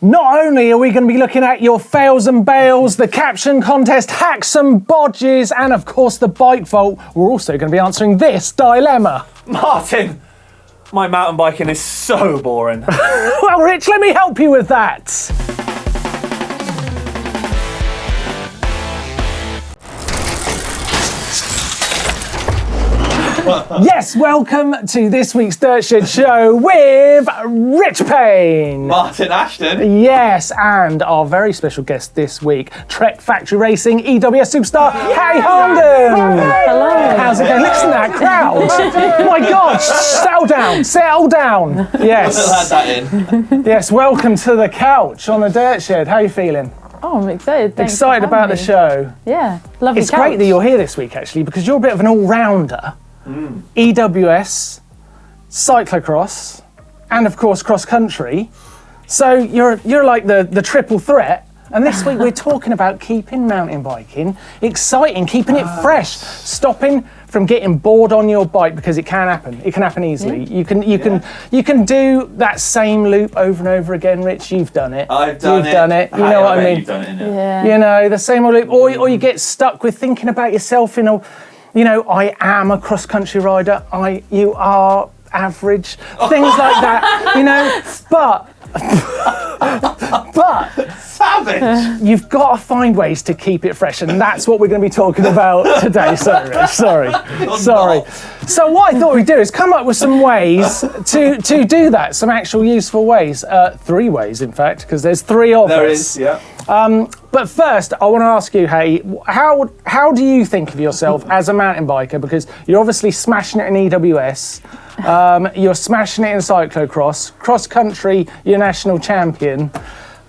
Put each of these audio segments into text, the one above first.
Not only are we going to be looking at your fails and bails, the caption contest, hacks and bodges, and of course the bike vault, we're also going to be answering this dilemma. Martyn, my mountain biking is so boring. Well, Rich, let me help you with that. Yes, welcome to this week's Dirt Shed Show with Rich Payne. Martyn Ashton. Yes, and our very special guest this week, Trek Factory Racing EWS superstar, Hattie Harnden. Hello. How's it going? Listen to that crowd. My God, settle down. Yes. Add that in. Yes, welcome to the couch on the Dirt Shed. How are you feeling? Oh, I'm excited. Thanks Excited for about having the me. show. Yeah, lovely. It's great that you're here this week, actually, because you're a bit of an all-rounder. EWS, cyclo-cross, and of course cross-country. So you're like the triple threat. And this week we're talking about keeping mountain biking exciting, keeping it fresh, stopping from getting bored on your bike, because it can happen. It can happen easily. Yeah. You can do that same loop over and over again, Rich. You've done it. I've done it. You've done it. You know what I mean? You've done it, innit? Yeah. You know, the same old loop, or you get stuck with thinking about yourself in a, you know, I am a cross-country rider, you are average, things like that, you know, but Savage! you've got to find ways to keep it fresh, and that's what we're going to be talking about today. Sorry. So what I thought we'd do is come up with some ways to do that, some actual useful ways, 3 ways in fact, because there's 3 of us. There is, yeah. But first, I want to ask you, Hattie, how do you think of yourself as a mountain biker? Because you're obviously smashing it in EWS, you're smashing it in cyclo-cross, cross-country, you're national champion.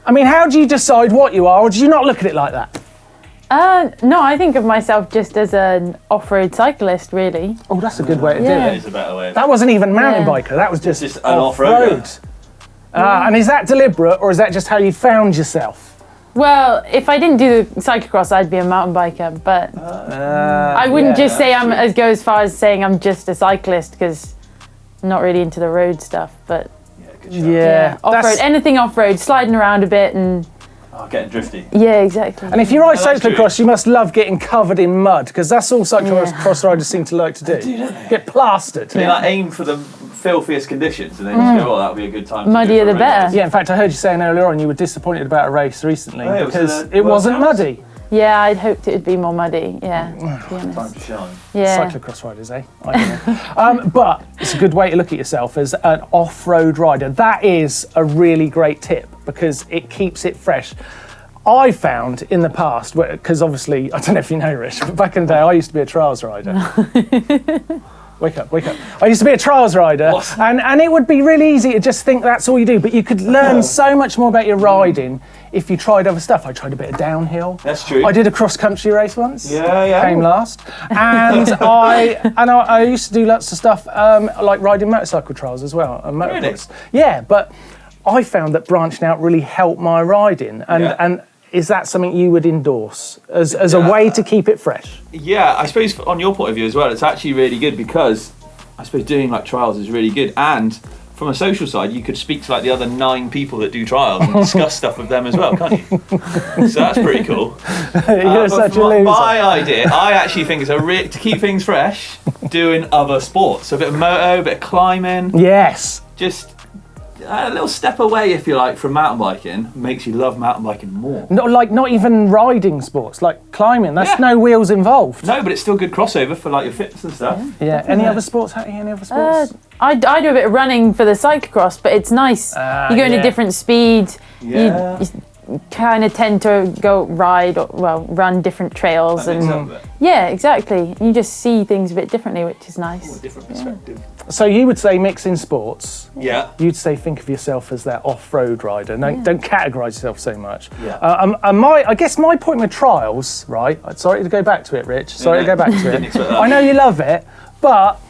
I mean, how do you decide what you are, or do you not look at it like that? No, I think of myself just as an off-road cyclist, really. Oh, that's a good way to do Yeah. That it. is a better way. That wasn't even mountain Yeah. biker, that was just Just an off-road. off-roader. And is that deliberate, or is that just how you found yourself? Well, if I didn't do the cyclocross, I'd be a mountain biker, but I wouldn't just say go as far as saying I'm just a cyclist, because I'm not really into the road stuff, but Yeah. off-road, anything off-road, sliding around a bit and Getting drifty. yeah, exactly. And if you ride that's cyclo-cross, you must love getting covered in mud, because that's all cyclo-cross riders seem to like to do. Get plastered. They like aim for the filthiest conditions and then just go, oh, that'll be a good time. Muddier the better. Yeah, in fact, I heard you saying earlier on you were disappointed about a race recently Oh, yeah, it was because in the it wasn't World Cups? muddy. Yeah, I'd hoped it would be more muddy, yeah, to be Time honest. to shine. Yeah. Cyclo-cross riders, eh? I don't know. But it's a good way to look at yourself as an off-road rider. That is a really great tip because it keeps it fresh. I found in the past, because obviously, I don't know if you know, Rich, but back in the day, I used to be a trials rider. Wake up. I used to be a trials rider, and it would be really easy to just think that's all you do, but you could learn so much more about your riding if you tried other stuff. I tried a bit of downhill. That's true. I did a cross-country race once. Yeah. Came last. And I used to do lots of stuff like riding motorcycle trials as well. And Really? motocross. Yeah, but I found that branching out really helped my riding. And is that something you would endorse as a way to keep it fresh? Yeah, I suppose on your point of view as well, it's actually really good because I suppose doing like trials is really good. And from a social side, you could speak to like the other 9 people that do trials and discuss stuff with them as well, can't you? So that's pretty cool. You're such a loser. My idea, I actually think it's to keep things fresh, doing other sports. So a bit of moto, a bit of climbing. Yes. Just a little step away, if you like, from mountain biking makes you love mountain biking more. Not even riding sports, like climbing. That's no wheels involved. No, but it's still good crossover for like your fitness and stuff. Yeah. Any other sports, Hattie? Any other sports? I do a bit of running for the cyclocross, but it's nice. You go in a different speed. Yeah. You kind of tend to run different trails yeah, exactly. You just see things a bit differently, which is nice. Different perspective. So you would say mix in sports. Yeah. You'd say think of yourself as that off-road rider. No, don't categorise yourself so much. Yeah. I guess my point with trials, right? Sorry to go back to it, Rich. Sorry to go back to Didn't it. expect that. I know you love it, but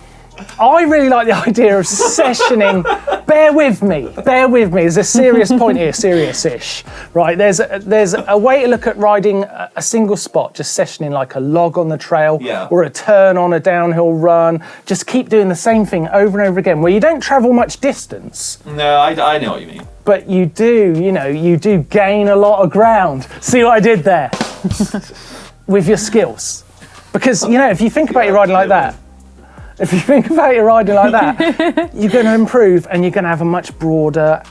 I really like the idea of sessioning. Bear with me. There's a serious point here, serious-ish. Right, there's a way to look at riding a single spot, just sessioning like a log on the trail or a turn on a downhill run. Just keep doing the same thing over and over again, where you don't travel much distance. No, I know what you mean. but you do gain a lot of ground. See what I did there? With your skills. Because, if you think about your riding like that, you're going to improve and you're going to have a much broader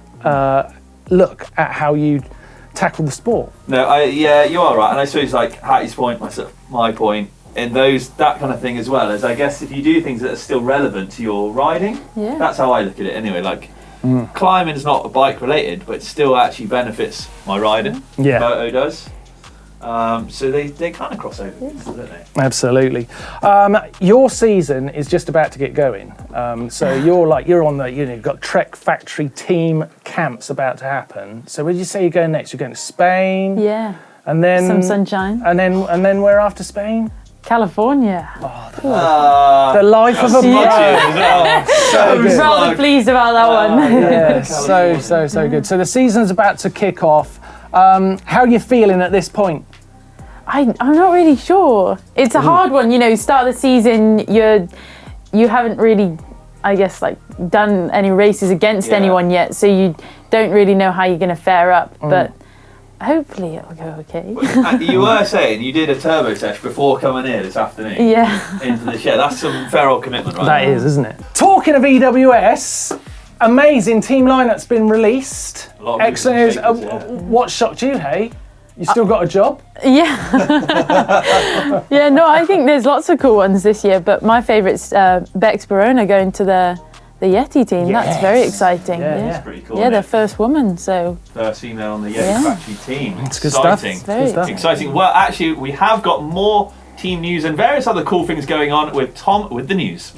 look at how you tackle the sport. No, you are right. And I suppose like Hattie's point, my point, in that kind of thing as well, is I guess if you do things that are still relevant to your riding, that's how I look at it anyway. Like climbing's not bike related, but it still actually benefits my riding. Yeah. Moto does. So they kind of cross over, don't they? Absolutely. Your season is just about to get going. So you're on the, you've got Trek Factory team camps about to happen. So where did you say you're going next? You're going to Spain? Yeah. And then some sunshine. And then where after Spain? California. The life of a pro. So good. I'm rather pleased about that one. Yeah, so good. So the season's about to kick off. How are you feeling at this point? I'm not really sure. It's a hard one, start of the season, you haven't really, I guess, like done any races against anyone yet, so you don't really know how you're going to fare up, but hopefully it'll go okay. You were saying you did a turbo sesh before coming here this afternoon. Yeah. Into the shed. That's some feral commitment, right? That is, isn't it? Talking of EWS, amazing team lineup's been released. Excellent. What shocked you, hey? You still got a job? Yeah. Yeah, no, I think there's lots of cool ones this year, but my favourite's Bex Barona going to the Yeti team. Yes. That's very exciting. Yeah. That's pretty cool. Yeah, their first woman, so. First female on the Yeti Factory team. It's good stuff. It's very Exciting. Well, actually, we have got more team news and various other cool things going on with Tom with the news.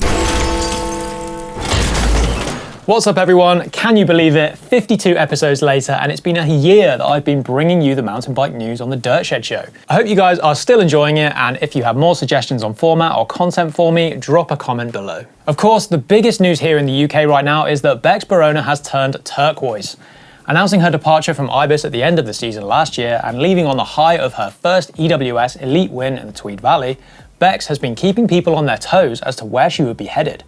What's up everyone? Can you believe it? 52 episodes later and it's been a year that I've been bringing you the mountain bike news on the Dirt Shed Show. I hope you guys are still enjoying it, and if you have more suggestions on format or content for me, drop a comment below. Of course, the biggest news here in the UK right now is that Bex Barona has turned turquoise. Announcing her departure from Ibis at the end of the season last year and leaving on the high of her first EWS elite win in the Tweed Valley, Bex has been keeping people on their toes as to where she would be headed.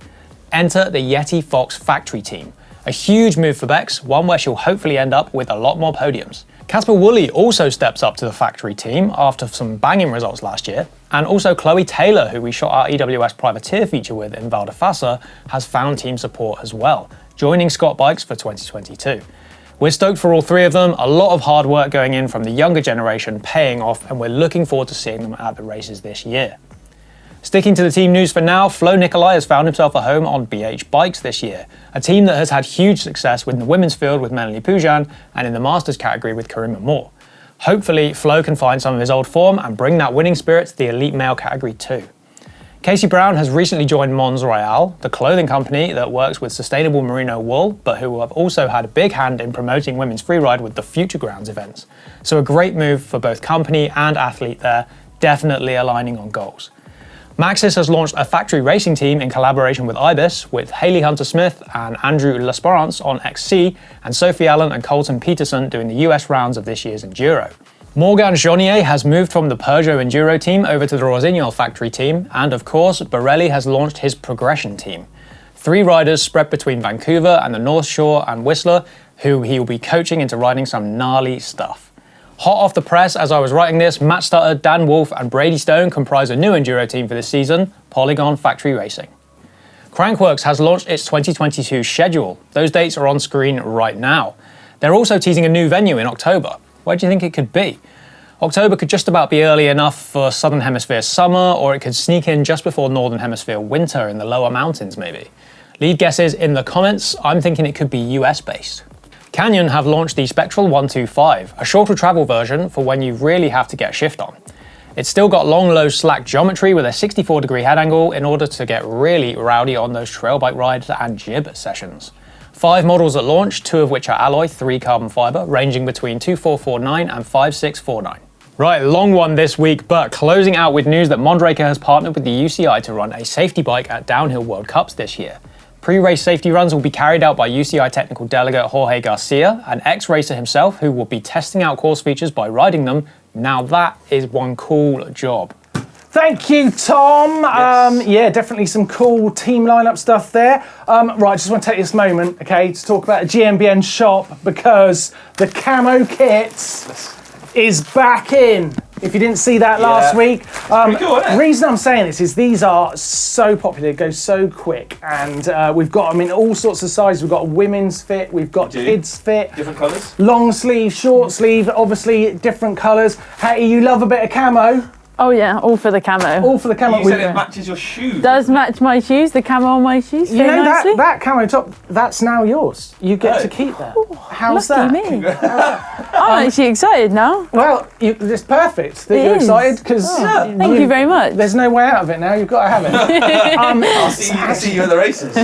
Enter the Yeti Fox Factory team. A huge move for Bex, one where she'll hopefully end up with a lot more podiums. Casper Woolley also steps up to the factory team after some banging results last year, and also Chloe Taylor, who we shot our EWS privateer feature with in Val d'Ifasa, has found team support as well, joining Scott Bikes for 2022. We're stoked for all three of them, a lot of hard work going in from the younger generation paying off, and we're looking forward to seeing them at the races this year. Sticking to the team news for now, Flo Nicolai has found himself a home on BH Bikes this year, a team that has had huge success in the women's field with Melanie Pujan and in the masters category with Karima Moore. Hopefully, Flo can find some of his old form and bring that winning spirit to the elite male category too. Casey Brown has recently joined Mons Royal, the clothing company that works with sustainable merino wool, but who have also had a big hand in promoting women's freeride with the Future Grounds events. So a great move for both company and athlete there, definitely aligning on goals. Maxis has launched a factory racing team in collaboration with Ibis, with Hayley Hunter-Smith and Andrew L'Esperance on XC, and Sophie Allen and Colton Peterson doing the US rounds of this year's Enduro. Morgan Jeannier has moved from the Peugeot Enduro team over to the Rossignol factory team, and of course, Borelli has launched his Progression team. 3 riders spread between Vancouver and the North Shore and Whistler, who he will be coaching into riding some gnarly stuff. Hot off the press as I was writing this, Matt Stutter, Dan Wolf and Brady Stone comprise a new Enduro team for this season, Polygon Factory Racing. Crankworx has launched its 2022 schedule. Those dates are on screen right now. They're also teasing a new venue in October. Where do you think it could be? October could just about be early enough for Southern Hemisphere summer, or it could sneak in just before Northern Hemisphere winter in the lower mountains maybe. Lead guesses in the comments. I'm thinking it could be US based. Canyon have launched the Spectral 125, a shorter travel version for when you really have to get a shift on. It's still got long, low, slack geometry with a 64-degree head angle in order to get really rowdy on those trail bike rides and jib sessions. 5 models at launch, 2 of which are alloy, 3 carbon fibre, ranging between 2449 and 5649. Right, long one this week, but closing out with news that Mondraker has partnered with the UCI to run a safety bike at Downhill World Cups this year. Pre-race safety runs will be carried out by UCI technical delegate Jorge Garcia, an ex-racer himself who will be testing out course features by riding them. Now that is one cool job. Thank you, Tom. Yes. Yeah, definitely some cool team lineup stuff there. Right, just want to take this moment, okay, to talk about the GMBN shop because the camo kits is back in. If you didn't see that last week. Pretty cool, isn't it? The reason I'm saying this is these are so popular, they go so quick, and we've got them in all sorts of sizes. We've got a women's fit, we've got kids fit. Different colours? Long sleeve, short sleeve, obviously different colours. Hattie, you love a bit of camo. Oh yeah, all for the camo. All for the camo. You said it matches your shoes. Does match my shoes, the camo on my shoes, You very know nicely. that camo top, that's now yours. You get to keep that. How's Lucky that? me. I'm actually excited now. Well, it's perfect that It you're is. excited because Thank you very much. there's no way out of it now. You've got to have it. I'll see you at the races.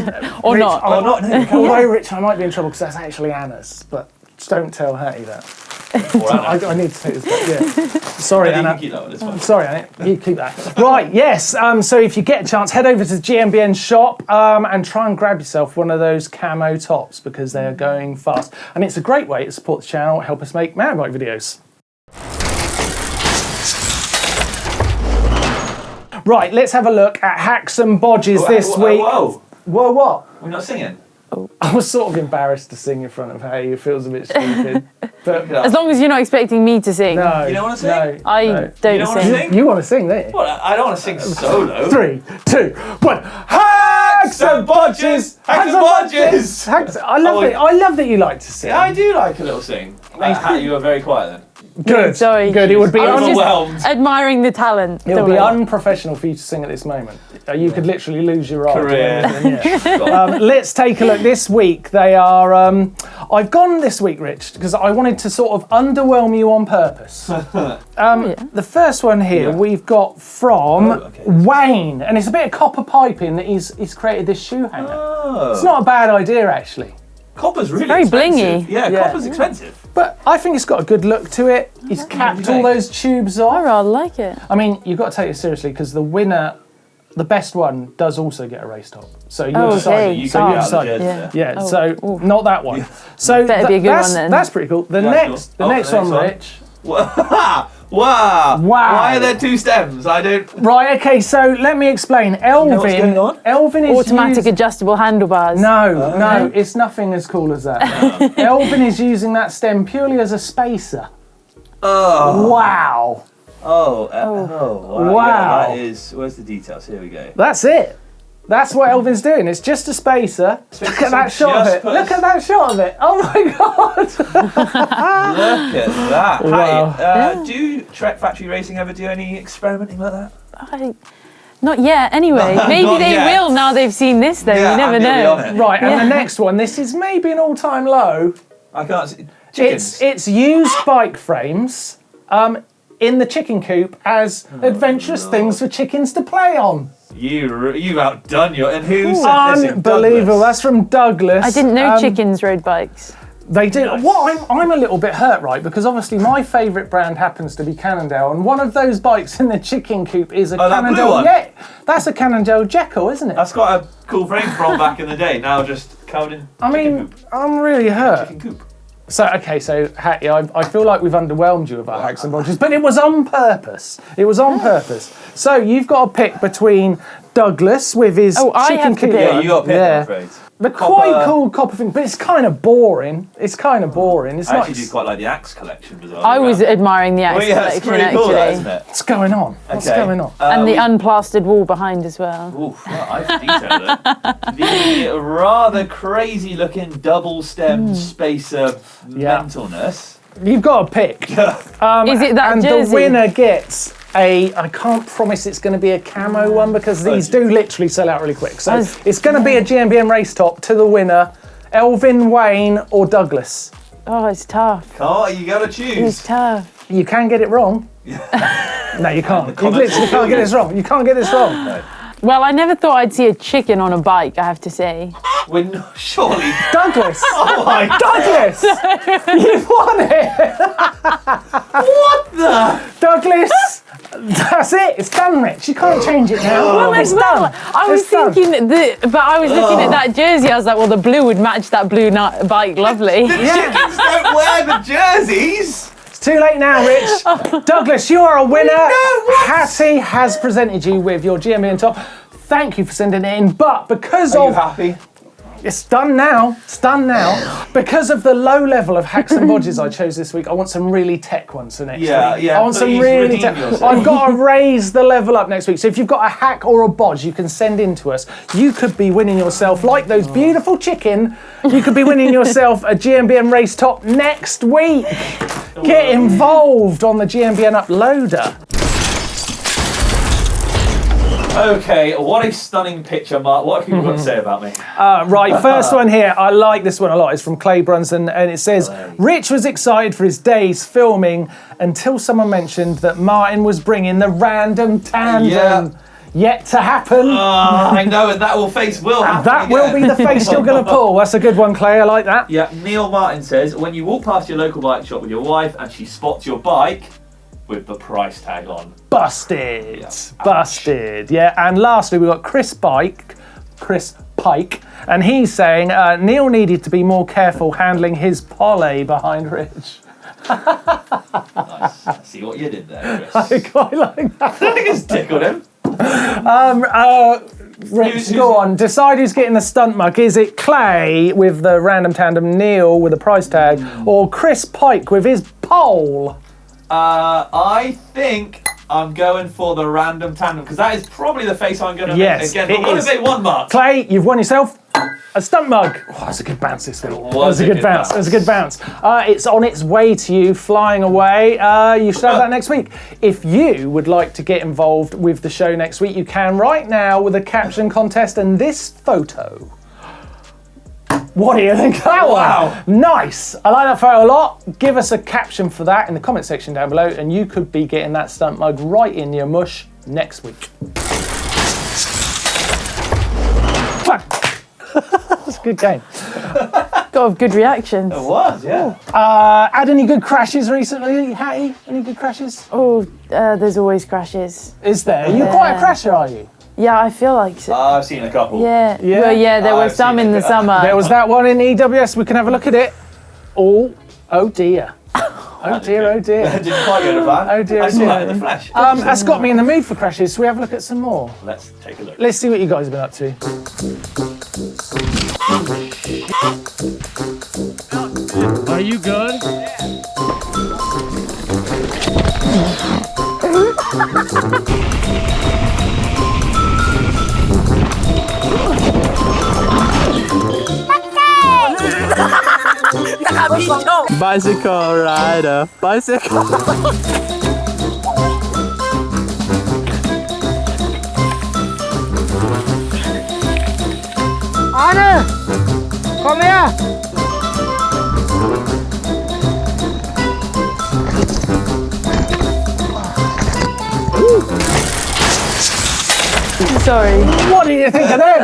Or Rich, not. Although, Rich, I might be in trouble because that's actually Anna's, but just don't tell Hattie that. I need to take this back. Yeah. Sorry, You Anna. can keep that one, it's fine. Sorry, Anna. You keep that. Right, yes. So if you get a chance, head over to the GMBN shop and try and grab yourself one of those camo tops because they are going fast. And it's a great way to support the channel, help us make mountain bike videos. Right, let's have a look at hacks and bodges this week. Whoa. Whoa, what? We're not singing. I was sort of embarrassed to sing in front of Hattie. It feels a bit stupid. But As long as you're not expecting me to sing. no. You don't wanna sing? No, I no. don't You don't wanna sing. sing? You want to sing, don't you? Well, I don't want to sing solo. 3, 2, 1. Hacks and bodges! Hacks and bodges! Hacks. I love that you like to sing. Yeah, I do like a little sing. Hattie, you were very quiet then. Good. Sorry. Good. It would be I was just Overwhelmed. admiring the talent. it would Don't be worry. unprofessional for you to sing at this moment. You could literally lose your role. Career. Let's take a look. This week they are. I've gone this week, Rich, because I wanted to sort of underwhelm you on purpose. The first one here we've got from Wayne, and it's a bit of copper piping that he's created this shoe hanger. Oh. It's not a bad idea actually. Copper's really very expensive. blingy. Yeah, Yeah. copper's expensive. But I think it's got a good look to it. He's capped all those tubes I off. rather like it. I mean, you've got to take it seriously because the winner, the best one, does also get a race top. So you're Oh, deciding. okay. You So can you're get out the deciding. jersey Yeah. there. Yeah, so not that one. So Better be a good that's, one then. That's pretty cool. The That's next, cool. the Oh, next the one, next one. Rich. Wow. Wow. Why are there two stems? I don't. Right. Okay. So let me explain. Elvin. know what's going on? Elvin is Automatic used- adjustable handlebars. No, it's nothing as cool as that. Elvin is using that stem purely as a spacer. Oh. Wow. Wow. Wow. Yeah, that is. Where's the details? Here we go. That's it. That's what Elvin's doing. It's just a spacer. Look at that shot of it. Look at that shot of it. Oh my god. Look at that. Wow. Hattie, do Trek Factory Racing ever do any experimenting like that? Not yet, anyway. Maybe Not they yet. will now they've seen this, though. Yeah, you never Andy will be know. on it. Right, and Yeah. the next one. This is maybe an all-time low. I can't see. Chickens. It's used bike frames in the chicken coop as adventurous things for chickens to play on. You've outdone your. And who said this? in Unbelievable. Douglas? That's from Douglas. I didn't know Um, chickens rode bikes. They do. Nice. What I'm a little bit hurt, right? Because obviously my favourite brand happens to be Cannondale, and one of those bikes in the chicken coop is a Oh, that blue Cannondale. one? Yeah, that's a Cannondale Jekyll, isn't it? That's got a cool frame from back in the day. Now just covered in. I mean, chicken coop. I'm really hurt. Chicken coop. So Hattie, I feel like we've underwhelmed you with our hacks and bodges, but it was on purpose. It was on purpose. So you've got to pick between Douglas with his Oh, I chicken have to coop. pick. Yeah, you got to pick. Yeah. I'm afraid. The Copper- quite cool copper thing, but it's kind of boring. It's kind of boring. It's I not. actually do quite like the axe collection as well. I was admiring the axe Well, yeah, it's collection, pretty cool, that, actually. isn't it? What's going on? What's Okay. going on? And the we- unplastered wall behind as well. Oof, well, I've detailed it. The rather crazy looking double stem spacer Yeah. mentalness. You've got to pick. Is it that and jersey? the winner gets I can't promise it's going to be a camo one because these do literally sell out really quick. So it's going to be a GMBN race top to the winner, Elvin, Wayne or Douglas. Oh, it's tough. Oh, you gotta It's choose. tough. You can get it wrong. No, you can't. You literally can't get this wrong. You can't get this wrong. Well, I never thought I'd see a chicken on a bike, I have to say. We're not, surely. Douglas! Oh my god! Douglas! You've won it! What the? Douglas! That's it. It's done, Rich. You can't change it now. Well, it's as well, done. I was It's done. thinking but I was looking at that jersey. I was like, well, the blue would match that blue bike lovely. Chickens don't wear the jerseys. It's Too late now, Rich. Douglas, you are a winner. Hattie has presented you with your GMBN top. Thank you for sending it in, but because Are you happy? It's done now. It's done now. Because of the low level of hacks and bodges I chose this week, I want some really tech ones for next week. Yeah. I want some Please really redeem tech. yourself. I've got to raise the level up next week. So if you've got a hack or a bodge you can send in to us, you could be winning yourself, like those beautiful chicken, you could be winning yourself a GMBN race top next week. Get involved on the GMBN uploader. Okay, what a stunning picture, Mark. What have people got to say about me? Right, first one here. I like this one a lot. It's from Clay Brunson, and it says, Rich was excited for his days filming until someone mentioned that Martyn was bringing the random tandem. Yeah. Yet to happen. I know, and that will happen. That will be the face you're going to pull. That's a good one, Clay. I like that. Yeah, Neil Martin says, when you walk past your local bike shop with your wife and she spots your bike with the price tag on. Busted. Yeah. Busted. Yeah, and lastly, we've got Chris Pike, and he's saying Neil needed to be more careful handling his poly behind Rich. Nice. I see what you did there, Chris. I quite like that. I think it's tickled him. Rich, go on. Decide who's getting the stunt mug. Is it Clay with the random tandem, Neil with the price tag, or Chris Pike with his pole? I think I'm going for the random tandem because that is probably the face I'm going to Yes, make again. it But what is. if they won, Mark? Clay, you've won yourself a stunt mug. Oh, that's a good bounce this week. That was a good bounce. That was a good bounce. It's on its way to you, flying away. You should have that next week. If you would like to get involved with the show next week, you can right now with a caption contest and this photo. What do you think of that Wow. one? Nice. I like that photo a lot. Give us a caption for that in the comment section down below and you could be getting that stunt mug right in your mush next week. That's a good game. Got good reactions. It was, yeah. Had any good crashes recently, Hattie? Any good crashes? Oh, there's always crashes. Is there? You're quite a crasher, are you? Yeah, I feel like so. I've seen a couple. Yeah. Yeah? Well, yeah, there were I've some seen in it. the summer. There was that one in EWS. We can have a look at it. Oh dear. Oh dear, oh dear. Didn't quite go to plan. Oh dear, I oh saw dear. that in the flesh. That's got me in the mood for crashes. Shall we have a look at some more? Let's take a look. Let's see what you guys have been up to. Are you good? Bicycle rider, bicycle. Arne! Komm her! Sorry. What do you think of them?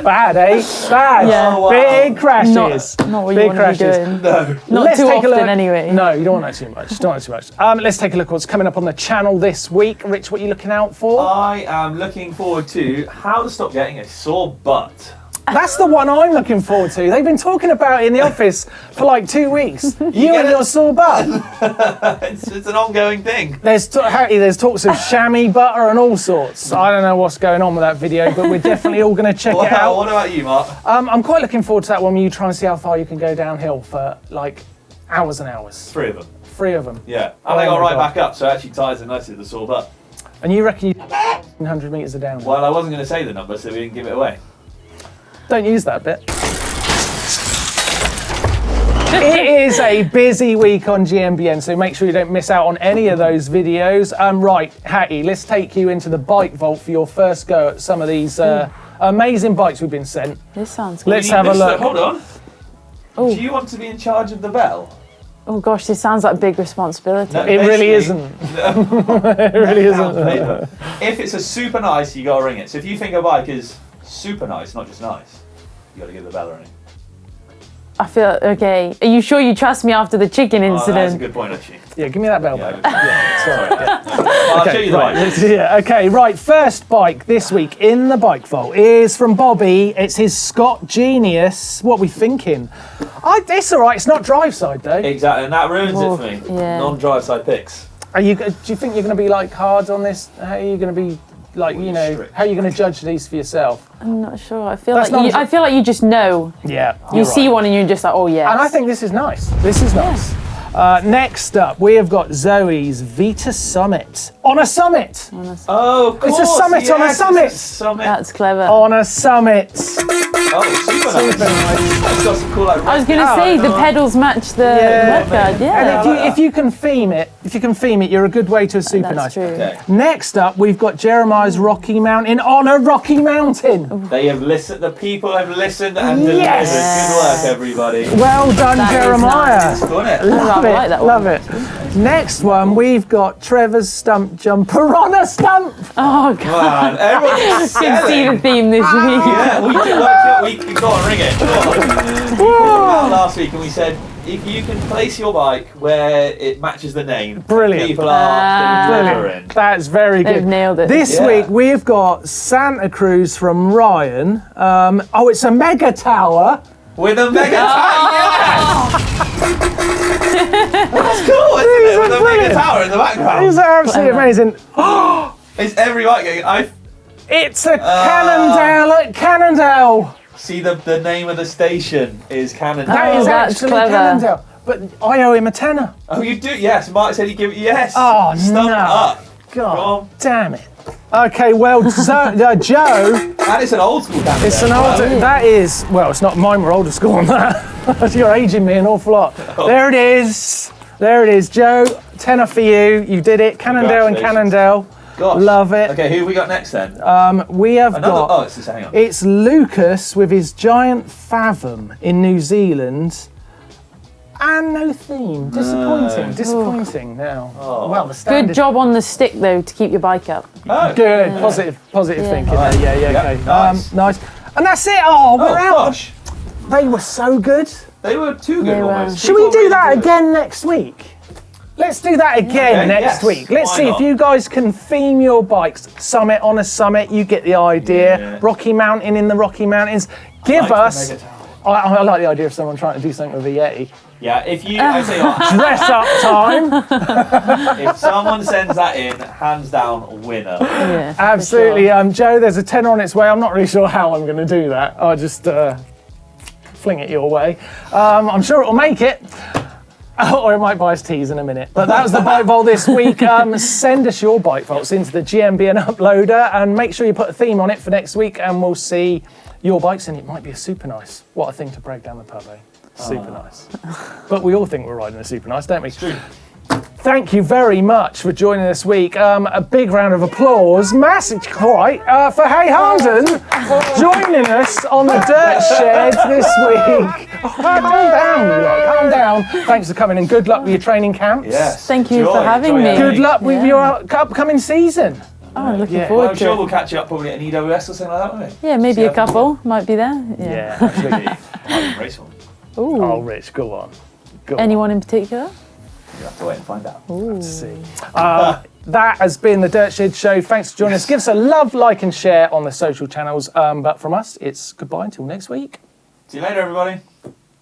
Bad, eh? Bad. Yeah. Oh, wow. Big crashes. Not what you Big want to be crashes. doing. No. Not Let's too take a often, look. anyway. No, you don't want that too much. Don't want that too much. Let's take a look at what's coming up on the channel this week. Rich, what are you looking out for? I am looking forward to how to stop getting a sore butt. That's the one I'm looking forward to. They've been talking about it in the office for like 2 weeks. You get and it? your sore butt. It's an ongoing thing. There's talks of chamois butter and all sorts. I don't know what's going on with that video, but we're definitely all going to check it Wow, out. what about you, Mark? I'm quite looking forward to that one where you try and see how far you can go downhill for like hours and hours. 3 of them. 3 of them. Yeah. Oh And they got my right God. back up, so it actually ties in nicely with the sore butt. And you reckon you 100 metres of downhill? Well, I wasn't going to say the number, so we didn't give it away. Don't use that bit. It is a busy week on GMBN, so make sure you don't miss out on any of those videos. Right, Hattie, let's take you into the bike vault for your first go at some of these amazing bikes we've been sent. This sounds good. Let's have a look. Hold on. Oh. Do you want to be in charge of the bell? Oh gosh, this sounds like a big responsibility. No. It really Basically- isn't. It really isn't. If it's a super nice, you gotta ring it. So if you think a bike is super nice, not just nice, you gotta give the bell a ring. I feel okay. Are you sure you trust me after the chicken Oh, that's a incident? good point, actually. Yeah, give me that bell, Yeah. babe. Yeah, sorry. Yeah. I'll show you the bike. Yeah, okay, right. First bike this week in the bike vault is from Bobby. It's his Scott Genius. What are we thinking? It's all right. It's not drive side though. Exactly, and that ruins it for me. Yeah. Non-drive side picks. Do you think you're going to be like hard on this? How are you going to be like Strict. How are you going to judge these for yourself? I'm not sure. I feel That's like not- I feel like you just know. Yeah, You you're see right. one and you're just like, oh yeah. And I think this is nice. This is nice. Next up, we have got Zoe's Vita Summit. On a summit! Oh, of course. It's a summit on a yes, summit. It's a summit. That's clever. On a summit. Oh, super nice. It's got some cool like. I was going to say the pedals match the mudguard. Yeah. And if you can theme it, you're a good way to a super That's nice. true. Okay. Next up, we've got Jeremiah's Rocky Mountain on a Rocky Mountain. They have listened. The people have listened and delivered. Yes. Good work, everybody. Well done, That is Jeremiah. nice. Wasn't it? Love I it, like that love one. it. Next one, we've got Trevor's stump jumper on a stump. Oh god. Man, everyone's I can see the selling. theme this week. Yeah, we did work. We go on, ring it. Go on. We talked about last week, and we said if you can place your bike where it matches the name, Brilliant. people are delivering. That's very good. They've nailed it. This Yeah. week we've got Santa Cruz from Ryan. It's a mega tower. With a mega tower, yeah! That's cool, isn't These it? are With a brilliant. mega tower in the background. These are absolutely amazing. It's every bike going. It's a Cannondale at Cannondale. See, the name of the station is Cannondale. That is that's actually clever. Cannondale. But I owe him a tenner. Oh, you do? Yes, Mark said he'd give it. Yes. Oh, Stump no. up. God Go on. damn it. Okay, well, Joe, And it's an old school Cannondale. it's an old. That is, well, it's not mine. We're older school on that. You're aging me an awful lot. There it is. There it is, Joe. Tenner for you. You did it. Cannondale and Congratulations. Cannondale. Gosh. Love it. Okay, who have we got next then? We have Another. got. Oh, it's this. Hang on. It's Lucas with his giant Fathom in New Zealand. And no theme. Disappointing. Disappointing now. Oh. Well, the standard. Good job on the stick though to keep your bike up. Oh. Good. Positive thinking. Alright. There. Yeah, Yeah, okay. nice. Nice. And that's it. Oh, we're Oh out. gosh. They were so good. They were too good They were. almost. Should we People do really that do it. again next week? Let's do that again Okay, next yes. week. Let's Why see if not? you guys can theme your bikes. Summit on a summit, you get the idea. Yeah. Rocky Mountain in the Rocky Mountains. Give Like the us. mega tower. I like the idea of someone trying to do something with a Yeti. Yeah, if you, I say, what, Dress up time. if someone sends that in, hands down, winner. Yeah. for Absolutely. sure. Joe, there's a tenner on its way. I'm not really sure how I'm going to do that. I'll just fling it your way. I'm sure it'll make it. Or it might buy us teas in a minute. But that was the Bike Vault this week. Send us your Bike Vaults into the GMBN uploader and make sure you put a theme on it for next week and we'll see your bikes and it might be a super nice. What a thing to break down the pub, eh? Super nice. But we all think we're riding a super nice, don't we? True. Thank you very much for joining this week. A big round of applause, massive, for Hattie Harnden joining us on the Dirt Shed this week. Oh, calm down, you lot, calm down. Thanks for coming and good luck with your training camps. Yes. Thank you Enjoy, for having enjoy me. having Good luck with your upcoming season. Oh, looking Yeah. forward Well, I'm to sure it. we'll catch you up probably at an EWS or something like that, won't we? Yeah, maybe See a how couple might be there. Yeah. Yeah, absolutely. I'll race one. Ooh. Oh, Rich, go on. Go on. Anyone in particular? You have to wait and find out. Let's see. That has been the Dirt Shed Show. Thanks for joining us. Give us a love, like, and share on the social channels. But from us, it's goodbye until next week. See you later, everybody.